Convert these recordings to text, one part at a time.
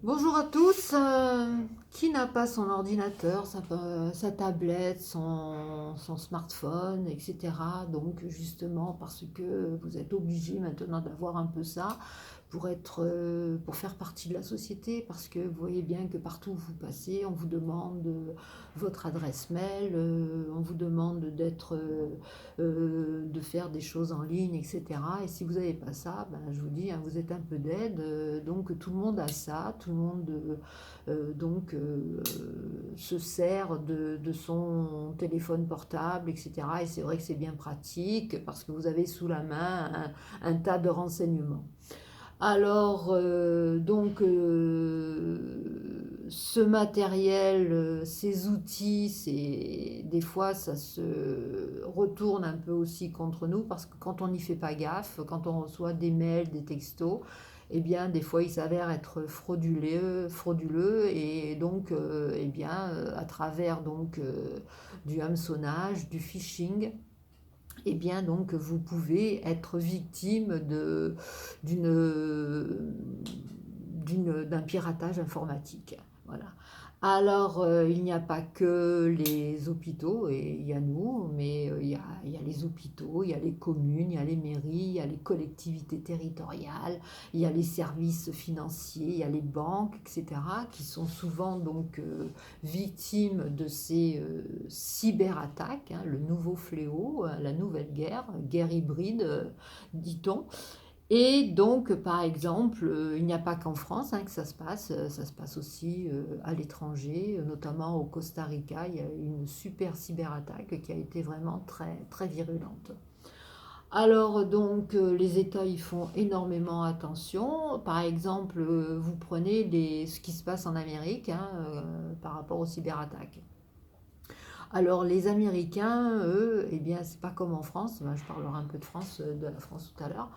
Bonjour à tous. Qui n'a pas son ordinateur, sa tablette, son smartphone, etc. Donc justement parce que vous êtes obligé maintenant d'avoir un peu ça pour faire partie de la société, parce que vous voyez bien que partout où vous passez, on vous demande votre adresse mail, on vous demande de faire des choses en ligne, etc. Et si vous n'avez pas ça, ben, je vous dis, hein, vous êtes un peu dead. Donc tout le monde a ça, tout le monde se sert de son téléphone portable, etc. Et c'est vrai que c'est bien pratique parce que vous avez sous la main un tas de renseignements. Alors, ce matériel, ces outils, des fois, ça se retourne un peu aussi contre nous parce que quand on n'y fait pas gaffe, quand on reçoit des mails, des textos, eh bien, des fois, il s'avère être frauduleux et donc, à travers du hameçonnage, du phishing, eh bien, donc, vous pouvez être victime d'une, d'un piratage informatique. Voilà. Alors, il n'y a pas que les hôpitaux, et il y a nous, mais il y a les hôpitaux, il y a les communes, il y a les mairies, il y a les collectivités territoriales, il y a les services financiers, il y a les banques, etc., qui sont souvent victimes de ces cyberattaques, hein, le nouveau fléau, la nouvelle guerre hybride, dit-on. Et donc, par exemple, il n'y a pas qu'en France, hein, que ça se passe aussi à l'étranger, notamment au Costa Rica. Il y a eu une super cyberattaque qui a été vraiment très, très virulente. Alors, les États y font énormément attention. Par exemple, vous prenez ce qui se passe en Amérique, hein, par rapport aux cyberattaques. Alors les Américains, eux, eh bien, c'est pas comme en France. Ben, je parlerai un peu de la France tout à l'heure.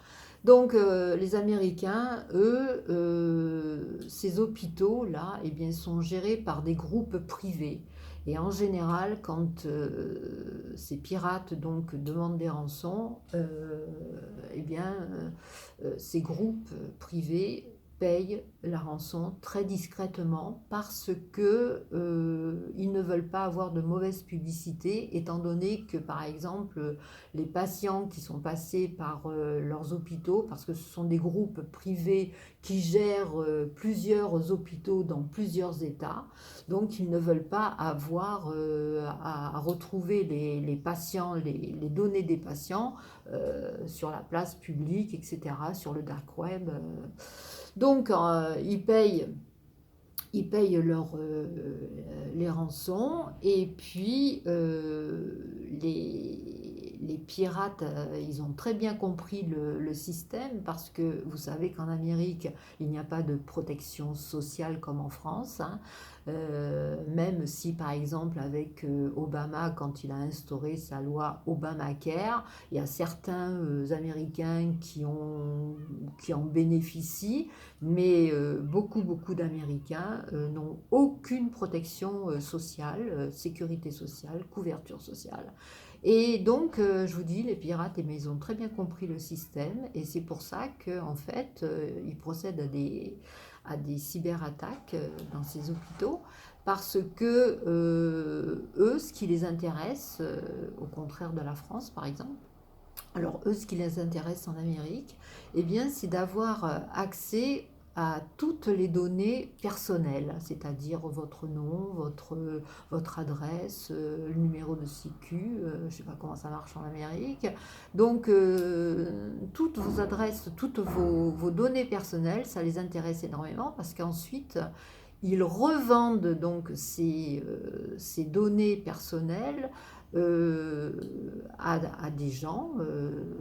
Donc les Américains, eux, ces hôpitaux-là, eh bien, sont gérés par des groupes privés. Et en général, quand ces pirates demandent des rançons, eh bien, ces groupes privés payent la rançon très discrètement parce que ils ne veulent pas avoir de mauvaise publicité, étant donné que par exemple les patients qui sont passés par leurs hôpitaux, parce que ce sont des groupes privés qui gèrent plusieurs hôpitaux dans plusieurs États, donc ils ne veulent pas avoir à retrouver les patients, les données des patients sur la place publique, etc., sur le dark web. Ils payent les rançons, et puis les pirates, ils ont très bien compris le système, parce que vous savez qu'en Amérique, il n'y a pas de protection sociale comme en France, hein. Même si par exemple avec Obama, quand il a instauré sa loi Obamacare, il y a certains Américains qui en bénéficient, mais beaucoup d'Américains n'ont aucune protection sociale, sécurité sociale, couverture sociale. Et donc, je vous dis, les pirates, eh bien, ils ont très bien compris le système, et c'est pour ça qu'en fait, ils procèdent à des cyberattaques dans ces hôpitaux, parce que eux, ce qui les intéresse, au contraire de la France par exemple, alors eux, ce qui les intéresse en Amérique, eh bien, c'est d'avoir accès à toutes les données personnelles, c'est-à-dire votre nom, votre adresse, le numéro de sécu, je ne sais pas comment ça marche en Amérique. Donc, toutes vos adresses, toutes vos données personnelles, ça les intéresse énormément, parce qu'ensuite, ils revendent ces données personnelles euh, à des gens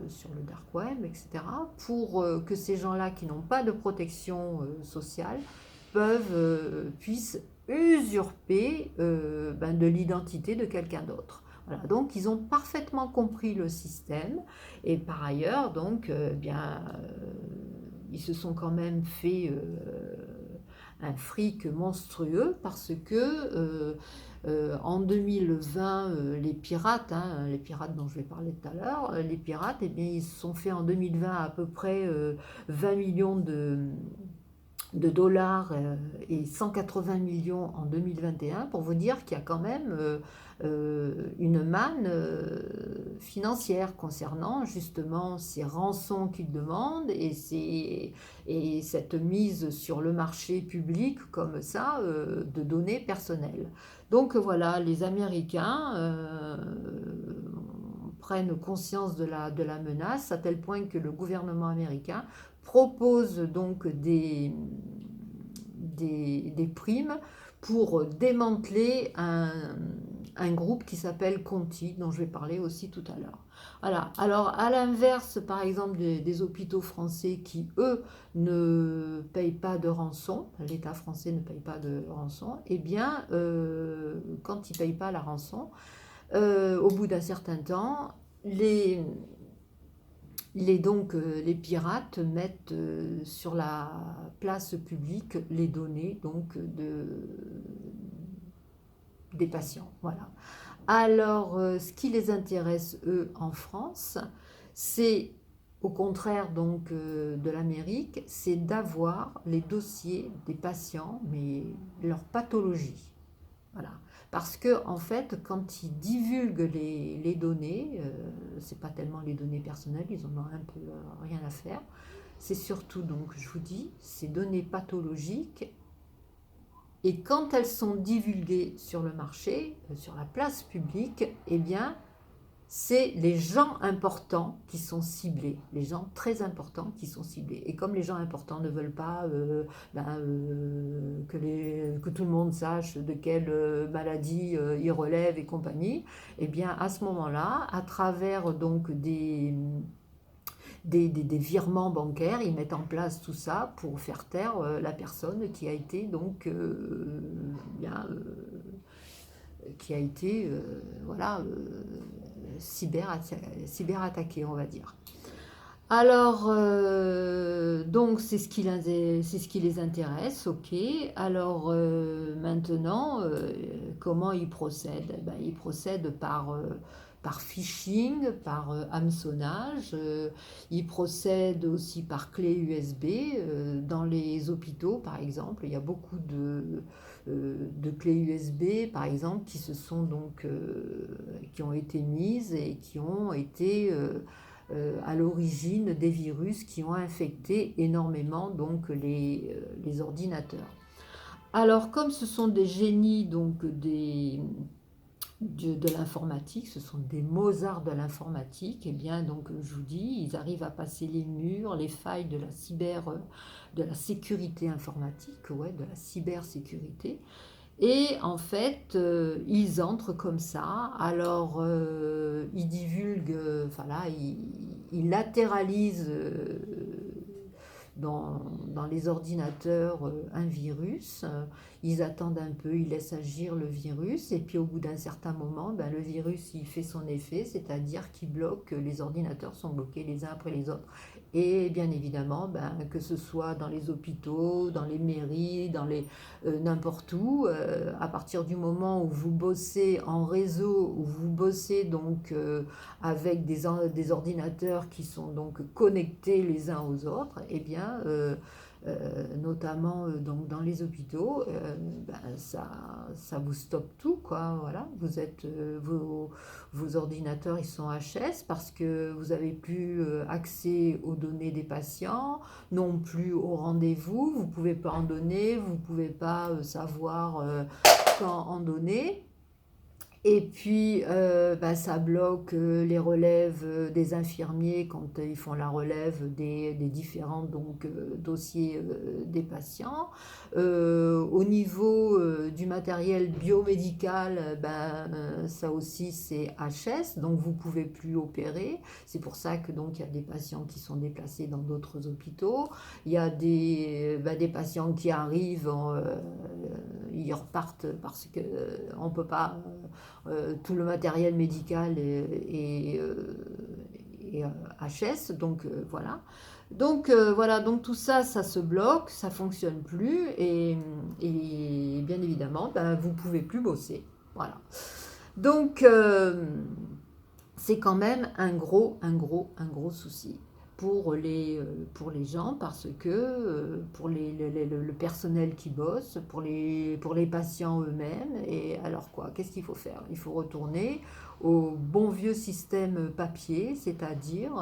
sur le dark web, etc., pour que ces gens-là qui n'ont pas de protection sociale puissent usurper de l'identité de quelqu'un d'autre. Voilà, donc ils ont parfaitement compris le système, et par ailleurs, ils se sont quand même fait un fric monstrueux, parce que en 2020, les pirates dont je vais parler tout à l'heure, les pirates, eh bien, ils se sont fait en 2020 à peu près 20 millions de dollars et 180 millions en 2021, pour vous dire qu'il y a quand même une manne financière concernant justement ces rançons qu'ils demandent et cette mise sur le marché public comme ça de données personnelles. Donc voilà, les Américains prennent conscience de la menace à tel point que le gouvernement américain propose donc des primes pour démanteler un groupe qui s'appelle Conti, dont je vais parler aussi tout à l'heure. Voilà. Alors, à l'inverse, par exemple, des hôpitaux français qui, eux, ne payent pas de rançon, l'État français ne paye pas de rançon, eh bien, quand ils ne payent pas la rançon, au bout d'un certain temps, les pirates mettent sur la place publique les données donc, des patients. Voilà. Alors, ce qui les intéresse, eux, en France, c'est, au contraire donc de l'Amérique, c'est d'avoir les dossiers des patients, mais leur pathologie. Voilà. Parce que, en fait, quand ils divulguent les données, c'est pas tellement les données personnelles, ils en ont un peu rien à faire. C'est surtout, donc, je vous dis, ces données pathologiques. Et quand elles sont divulguées sur le marché, sur la place publique, eh bien, c'est les gens importants qui sont ciblés, les gens très importants qui sont ciblés. Et comme les gens importants ne veulent pas que tout le monde sache de quelle maladie ils relèvent et compagnie, eh bien à ce moment-là, à travers donc des virements bancaires, ils mettent en place tout ça pour faire taire la personne qui a été donc bien, qui a été voilà, cyberattaqué, on va dire. Alors, donc c'est ce qui les intéresse, ok. Alors maintenant, comment ils procèdent? Ben, ils procèdent par phishing, par hameçonnage. Ils procèdent aussi par clé USB. Dans les hôpitaux, par exemple, il y a beaucoup de clés USB, par exemple, qui ont été mises et qui ont été à l'origine des virus qui ont infecté énormément donc les ordinateurs. Alors comme ce sont des génies donc de l'informatique, ce sont des Mozart de l'informatique, et bien donc je vous dis, ils arrivent à passer les murs, les failles de la sécurité informatique, ouais, de la cybersécurité. Et en fait, ils entrent comme ça. Alors, ils divulguent, enfin là, ils latéralisent dans les ordinateurs un virus. Ils attendent un peu, ils laissent agir le virus. Et puis, au bout d'un certain moment, ben, le virus, il fait son effet, c'est-à-dire qu'il bloque, les ordinateurs sont bloqués les uns après les autres. Et bien évidemment, ben, que ce soit dans les hôpitaux, dans les mairies, n'importe où, à partir du moment où vous bossez en réseau, où vous bossez donc avec des ordinateurs qui sont donc connectés les uns aux autres, et eh bien notamment donc dans les hôpitaux, ben, ça vous stoppe tout, quoi. Voilà, vos ordinateurs ils sont HS parce que vous n'avez plus accès aux données des patients, non plus au rendez-vous, vous ne pouvez pas en donner, vous ne pouvez pas savoir quand en donner. Et puis, bah, ça bloque les relèves des infirmiers quand ils font la relève des différents donc, dossiers des patients. Au niveau du matériel biomédical, ben, ça aussi c'est HS, donc vous ne pouvez plus opérer. C'est pour ça que donc il y a des patients qui sont déplacés dans d'autres hôpitaux. Il y a des patients qui arrivent, ils repartent parce qu'on ne peut pas tout le matériel médical est HS, donc voilà. Donc voilà, donc tout ça, ça se bloque, ça fonctionne plus et bien évidemment, ben, vous pouvez plus bosser. Voilà. Donc c'est quand même un gros souci. pour les gens, parce que pour le personnel qui bosse, pour les patients eux-mêmes. Et alors quoi, qu'est-ce qu'il faut faire? Il faut retourner au bon vieux système papier, c'est-à-dire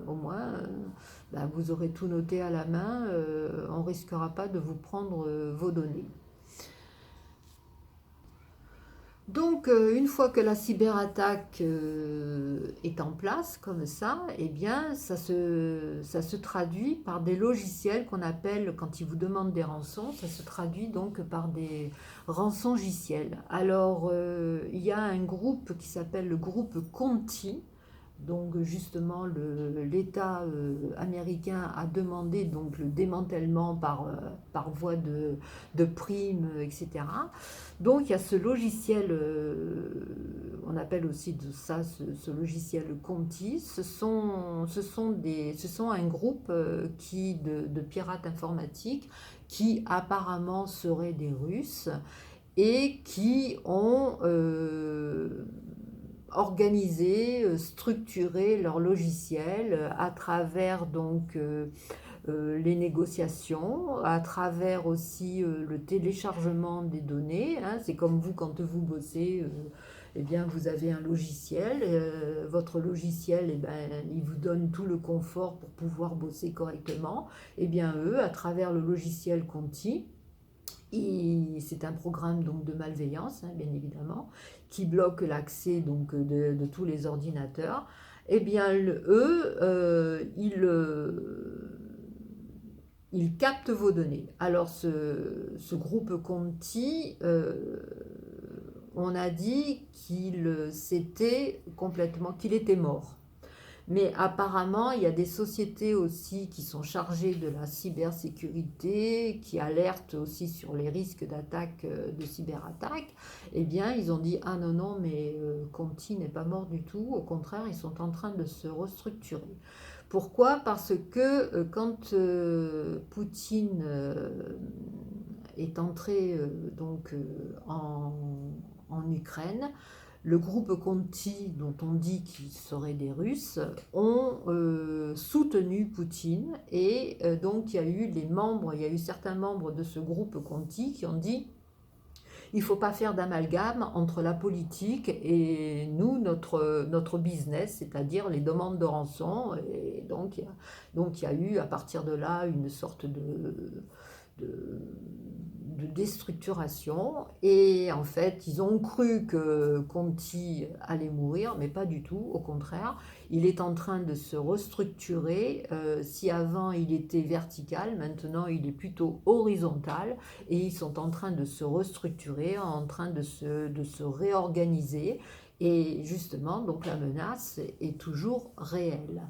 au moins ben, vous aurez tout noté à la main, on ne risquera pas de vous prendre vos données. Donc, une fois que la cyberattaque est en place, comme ça, eh bien, ça se traduit par des logiciels qu'on appelle, quand ils vous demandent des rançons, ça se traduit donc par des rançongiciels. Alors, il y a un groupe qui s'appelle le groupe Conti. Donc justement, l'État américain a demandé donc le démantèlement par voie de primes, etc. Donc il y a ce logiciel, on appelle aussi de ça ce logiciel Conti. Ce sont un groupe de pirates informatiques qui apparemment seraient des Russes et qui ont organisé, structuré leur logiciel à travers donc les négociations, à travers aussi le téléchargement des données. Hein. C'est comme vous quand vous bossez, eh bien vous avez un logiciel. Votre logiciel, eh ben, il vous donne tout le confort pour pouvoir bosser correctement. Eh bien eux, à travers le logiciel Conti, c'est un programme donc de malveillance, hein, bien évidemment, qui bloque l'accès donc de tous les ordinateurs. Eh bien, eux, ils captent vos données. Alors, ce groupe Conti, on a dit qu'il était mort. Mais apparemment, il y a des sociétés aussi qui sont chargées de la cybersécurité, qui alertent aussi sur les risques d'attaque, de cyberattaque. Eh bien, ils ont dit, ah non, non, mais Conti n'est pas mort du tout. Au contraire, ils sont en train de se restructurer. Pourquoi? Parce que quand Poutine est entré en Ukraine, le groupe Conti, dont on dit qu'ils seraient des Russes, ont soutenu Poutine et donc il y a eu certains membres de ce groupe Conti qui ont dit il ne faut pas faire d'amalgame entre la politique et nous, notre business, c'est-à-dire les demandes de rançon. Et donc il y a eu à partir de là une sorte de déstructuration. Et en fait, ils ont cru que Conti allait mourir, mais pas du tout. Au contraire, il est en train de se restructurer. Si avant il était vertical, maintenant il est plutôt horizontal. Et ils sont en train de se restructurer, en train de se réorganiser. Et justement, donc la menace est toujours réelle.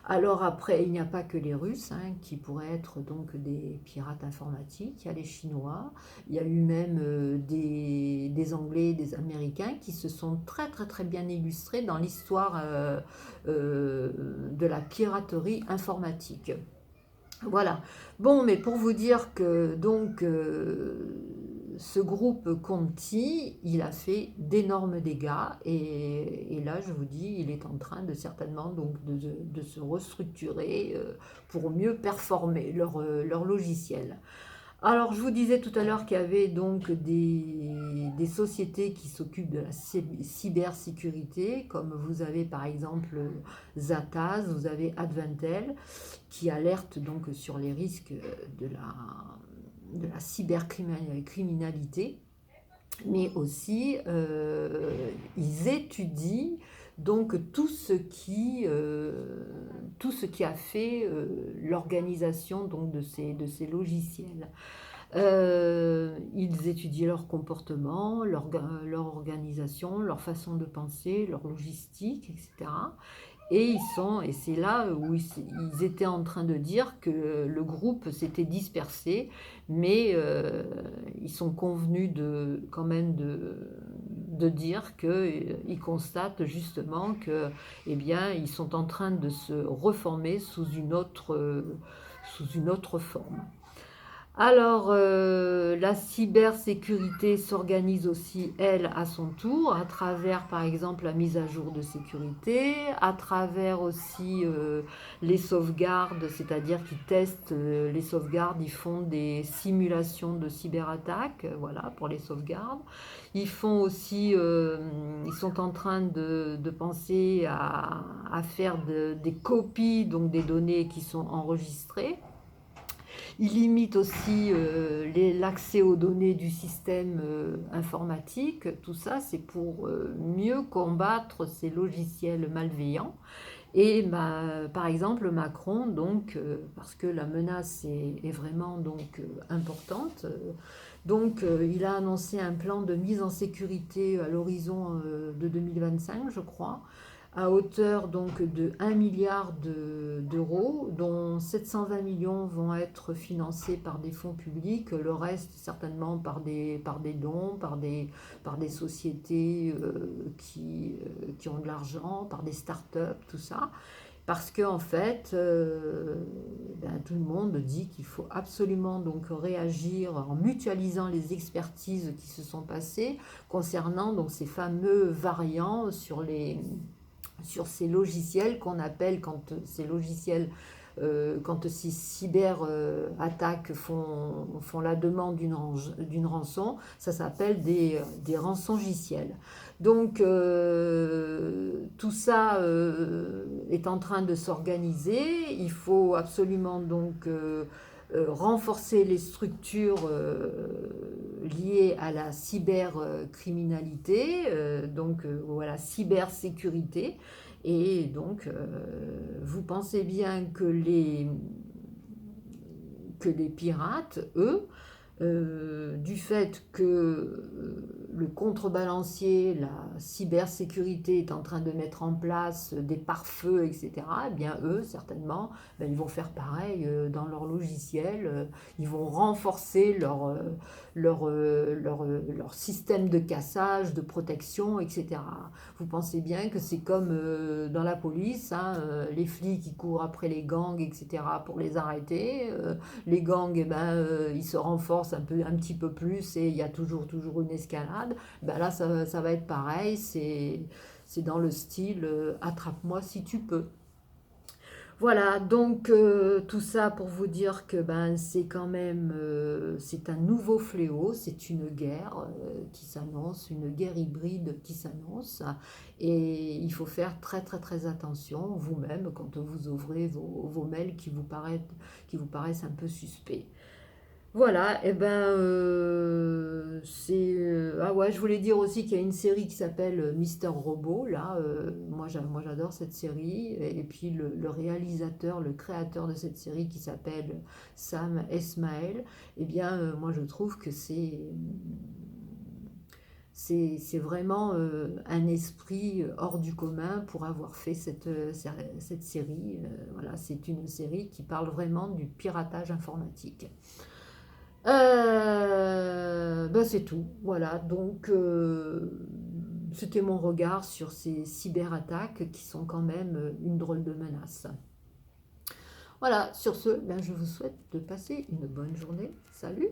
Alors après, il n'y a pas que les Russes hein, qui pourraient être donc des pirates informatiques, il y a les Chinois, il y a eu même des Anglais, des Américains qui se sont très très très bien illustrés dans l'histoire de la piraterie informatique. Voilà. Bon, mais pour vous dire que donc ce groupe Conti, il a fait d'énormes dégâts et là, je vous dis, il est en train de certainement donc de se restructurer pour mieux performer leur logiciel. Alors, je vous disais tout à l'heure qu'il y avait donc des sociétés qui s'occupent de la cybersécurité, comme vous avez par exemple Zataz, vous avez Adventel, qui alertent donc sur les risques de la cybercriminalité, mais aussi ils étudient donc tout ce qui a fait l'organisation donc de ces logiciels. Ils étudient leur comportement, leur organisation, leur façon de penser, leur logistique, etc. Et c'est là où ils étaient en train de dire que le groupe s'était dispersé, mais ils sont convenus quand même de dire qu'ils constatent justement que, eh bien, ils sont en train de se reformer sous une autre forme. Alors, la cybersécurité s'organise aussi, elle, à son tour, à travers, par exemple, la mise à jour de sécurité, à travers aussi les sauvegardes, c'est-à-dire qu'ils testent les sauvegardes, ils font des simulations de cyberattaques, voilà, pour les sauvegardes. Ils font aussi, ils sont en train de penser à faire des copies, donc des données qui sont enregistrées. Il limite aussi l'accès aux données du système informatique. Tout ça, c'est pour mieux combattre ces logiciels malveillants. Et par exemple, Macron, donc, parce que la menace est vraiment donc, importante, il a annoncé un plan de mise en sécurité à l'horizon de 2025, je crois, à hauteur donc de 1 milliard d'euros, dont 720 millions vont être financés par des fonds publics, le reste certainement par des dons, par des sociétés qui ont de l'argent, par des startups, tout ça. Parce que en fait, tout le monde dit qu'il faut absolument donc réagir en mutualisant les expertises qui se sont passées concernant donc ces fameux variants sur ces logiciels qu'on appelle, quand ces logiciels, quand ces cyber-attaques font la demande d'une rançon, ça s'appelle des rançongiciels. Donc tout ça est en train de s'organiser. Il faut absolument donc renforcer les structures liées à la cybercriminalité, voilà, cybersécurité. Et donc, vous pensez bien que les pirates, eux, du fait que le contrebalancier, la cybersécurité est en train de mettre en place des pare-feux, etc., eh bien eux, certainement, ils vont faire pareil dans leur logiciel. Ils vont renforcer leur système de cassage, de protection, etc. Vous pensez bien que c'est comme dans la police, hein, les flics qui courent après les gangs, etc., pour les arrêter. Les gangs, ils se renforcent un petit peu plus et il y a toujours une escalade. Là, ça va être pareil, c'est dans le style attrape-moi si tu peux. Voilà, donc tout ça pour vous dire que c'est quand même c'est un nouveau fléau, c'est une guerre qui s'annonce, une guerre hybride qui s'annonce, et il faut faire très très très attention vous-même quand vous ouvrez vos mails qui vous paraissent un peu suspects. Voilà, et ah ouais, je voulais dire aussi qu'il y a une série qui s'appelle Mister Robot, là, moi j'adore cette série, et puis le réalisateur, le créateur de cette série qui s'appelle Sam Esmail, eh bien moi je trouve que c'est vraiment un esprit hors du commun pour avoir fait cette série. Voilà, c'est une série qui parle vraiment du piratage informatique. C'est tout. Voilà, donc c'était mon regard sur ces cyberattaques qui sont quand même une drôle de menace. Voilà, sur ce, je vous souhaite de passer une bonne journée. Salut!